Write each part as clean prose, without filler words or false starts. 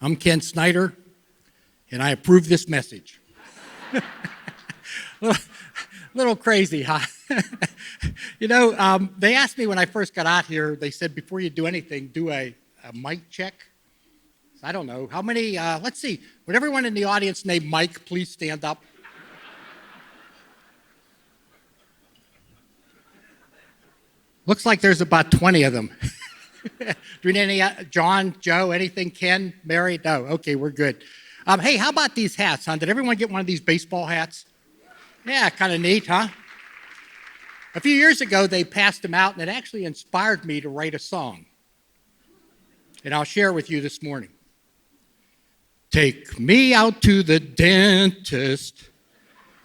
I'm Ken Snyder, and I approve this message. Little crazy, huh? They asked me when I first got out here, they said, before you do anything, do a mic check. I don't know. How many, let's see, would everyone in the audience named Mike please stand up? Looks like there's about 20 of them. Do we need any, John, Joe, anything, Ken, Mary? No, okay, we're good. Hey, how about these hats, huh? Did everyone get one of these baseball hats? Yeah, kind of neat, huh? A few years ago, they passed them out, and it actually inspired me to write a song. And I'll share with you this morning. Take me out to the dentist,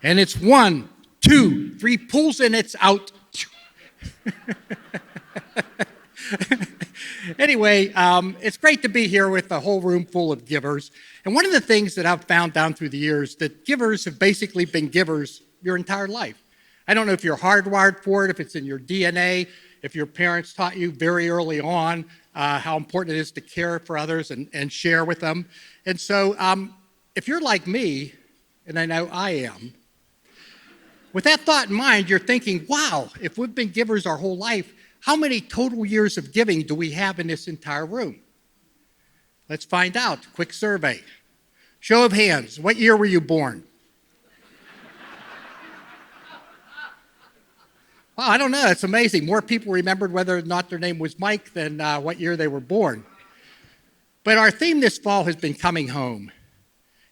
and it's 1, 2, 3 pulls, and it's out. Anyway, it's great to be here with a whole room full of givers. And one of the things that I've found down through the years, that givers have basically been givers your entire life. I don't know if you're hardwired for it, if it's in your DNA, if your parents taught you very early on how important it is to care for others and share with them. And so if you're like me, and I know I am, with that thought in mind, you're thinking, wow, if we've been givers our whole life, how many total years of giving do we have in this entire room? Let's find out. Quick survey. Show of hands. What year were you born? Wow, I don't know. It's amazing. More people remembered whether or not their name was Mike than what year they were born. But our theme this fall has been coming home.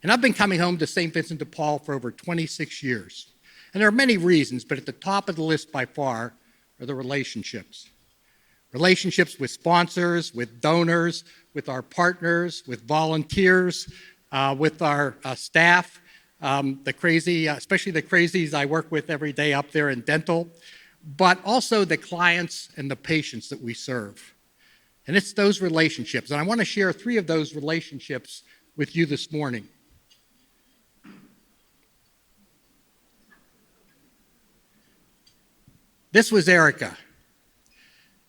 And I've been coming home to St. Vincent de Paul for over 26 years. And there are many reasons, but at the top of the list by far are the relationships. Relationships with sponsors, with donors, with our partners, with volunteers, with our staff, especially the crazies I work with every day up there in dental, but also the clients and the patients that we serve. And it's those relationships. And I want to share 3 of those relationships with you this morning. This was Erica.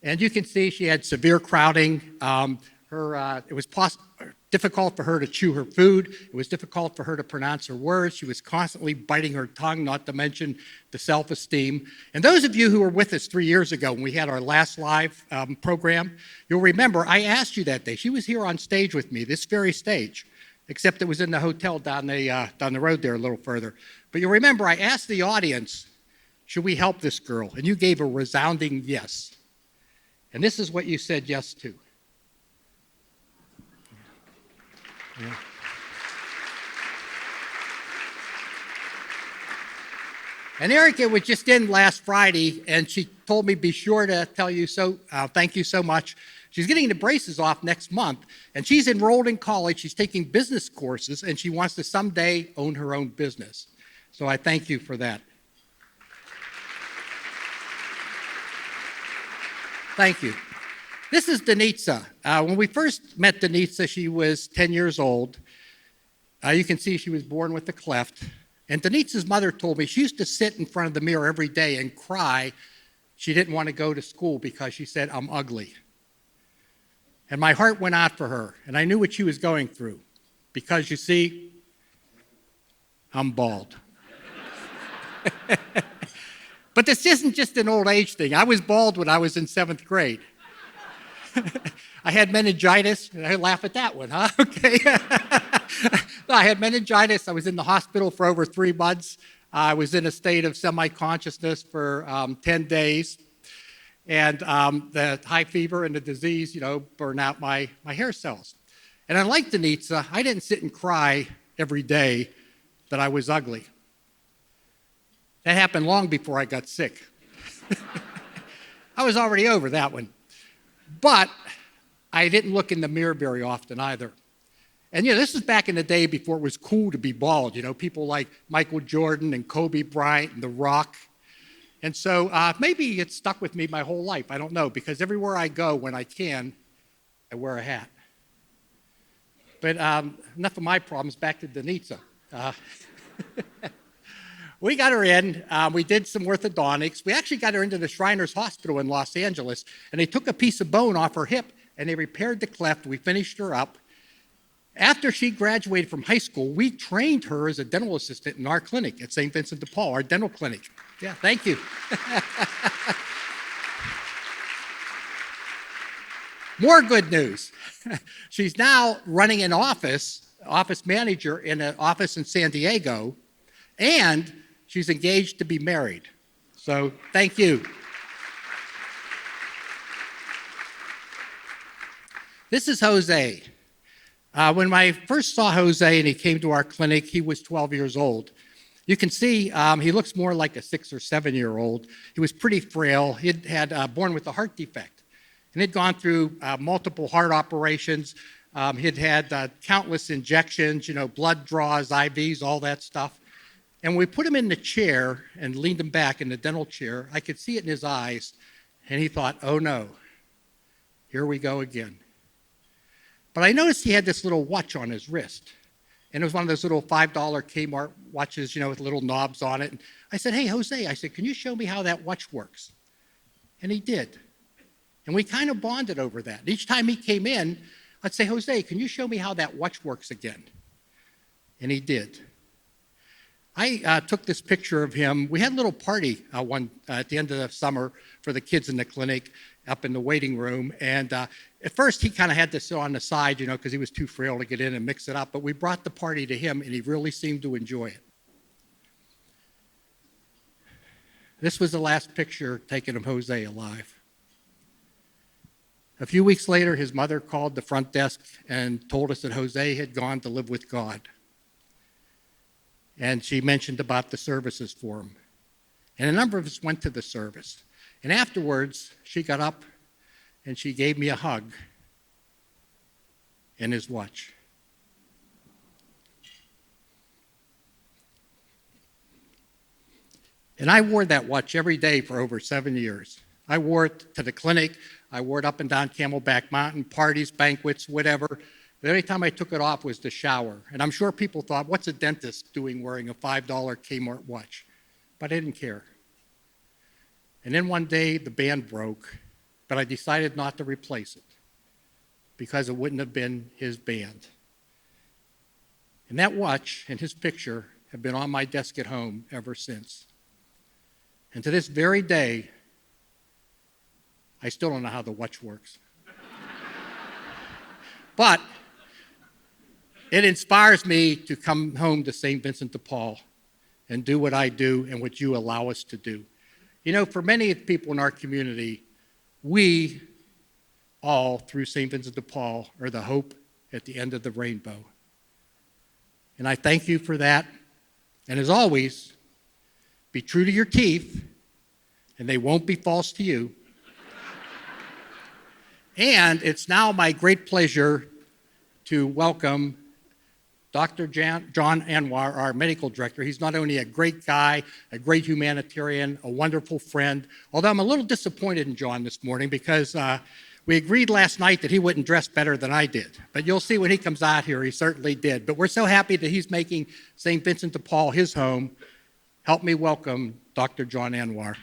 And you can see she had severe crowding. It was difficult for her to chew her food. It was difficult for her to pronounce her words. She was constantly biting her tongue, not to mention the self-esteem. And those of you who were with us 3 years ago when we had our last live program, you'll remember I asked you that day. She was here on stage with me, this very stage, except it was in the hotel down the road there a little further. But you'll remember I asked the audience, should we help this girl? And you gave a resounding yes. And this is what you said yes to. Yeah. And Erica was just in last Friday, and she told me, be sure to tell you thank you so much. She's getting the braces off next month, and she's enrolled in college. She's taking business courses, and she wants to someday own her own business. So I thank you for that. Thank you. This is Denitza. When we first met Denitza, she was 10 years old. You can see she was born with a cleft. And Denitza's mother told me she used to sit in front of the mirror every day and cry. She didn't want to go to school because she said, I'm ugly. And my heart went out for her, and I knew what she was going through. Because, you see, I'm bald. But this isn't just an old age thing. I was bald when I was in 7th grade. I had meningitis. I laugh at that one, huh? Okay. I had meningitis. I was in the hospital for over 3 months. I was in a state of semi-consciousness for 10 days. And the high fever and the disease, burned out my hair cells. And unlike Denitza, I didn't sit and cry every day that I was ugly. That happened long before I got sick. I was already over that one. But I didn't look in the mirror very often either. And this is back in the day before it was cool to be bald. People like Michael Jordan and Kobe Bryant and The Rock. And so maybe it's stuck with me my whole life. I don't know, because everywhere I go, when I can, I wear a hat. But enough of my problems, back to Denitza. We got her in. We did some orthodontics. We actually got her into the Shriners Hospital in Los Angeles, and they took a piece of bone off her hip, and they repaired the cleft. We finished her up. after she graduated from high school, we trained her as a dental assistant in our clinic at St. Vincent de Paul, our dental clinic. Yeah, thank you. More good news. She's now running an office manager in an office in San Diego, and she's engaged to be married. So thank you. This is Jose. When I first saw Jose and he came to our clinic, he was 12 years old. You can see he looks more like a 6 or 7-year-old. He was pretty frail. He had born with a heart defect. And he'd gone through multiple heart operations. He'd had countless injections, blood draws, IVs, all that stuff. And when we put him in the chair and leaned him back in the dental chair, I could see it in his eyes. And he thought, oh no, here we go again. But I noticed he had this little watch on his wrist. And it was one of those little $5 Kmart watches, with little knobs on it. And I said, hey, Jose, I said, can you show me how that watch works? And he did. And we kind of bonded over that. Each time he came in, I'd say, Jose, can you show me how that watch works again? And he did. I took this picture of him. We had a little party at the end of the summer for the kids in the clinic up in the waiting room. And at first, he kind of had to sit on the side, because he was too frail to get in and mix it up. But we brought the party to him, and he really seemed to enjoy it. This was the last picture taken of Jose alive. A few weeks later, his mother called the front desk and told us that Jose had gone to live with God. And she mentioned about the services for him. And a number of us went to the service. And afterwards, she got up and she gave me a hug and his watch. And I wore that watch every day for over 7 years. I wore it to the clinic. I wore it up and down Camelback Mountain, parties, banquets, whatever. The only time I took it off was to shower. And I'm sure people thought, what's a dentist doing wearing a $5 Kmart watch? But I didn't care. And then one day, the band broke, but I decided not to replace it because it wouldn't have been his band. And that watch and his picture have been on my desk at home ever since. And to this very day, I still don't know how the watch works. But it inspires me to come home to St. Vincent de Paul and do what I do and what you allow us to do. For many people in our community, we all, through St. Vincent de Paul, are the hope at the end of the rainbow. And I thank you for that. And as always, be true to your teeth, and they won't be false to you. And it's now my great pleasure to welcome Dr. John Anwar, our medical director. He's not only a great guy, a great humanitarian, a wonderful friend, although I'm a little disappointed in John this morning because we agreed last night that he wouldn't dress better than I did. But you'll see when he comes out here, he certainly did. But we're so happy that he's making St. Vincent de Paul his home. Help me welcome Dr. John Anwar.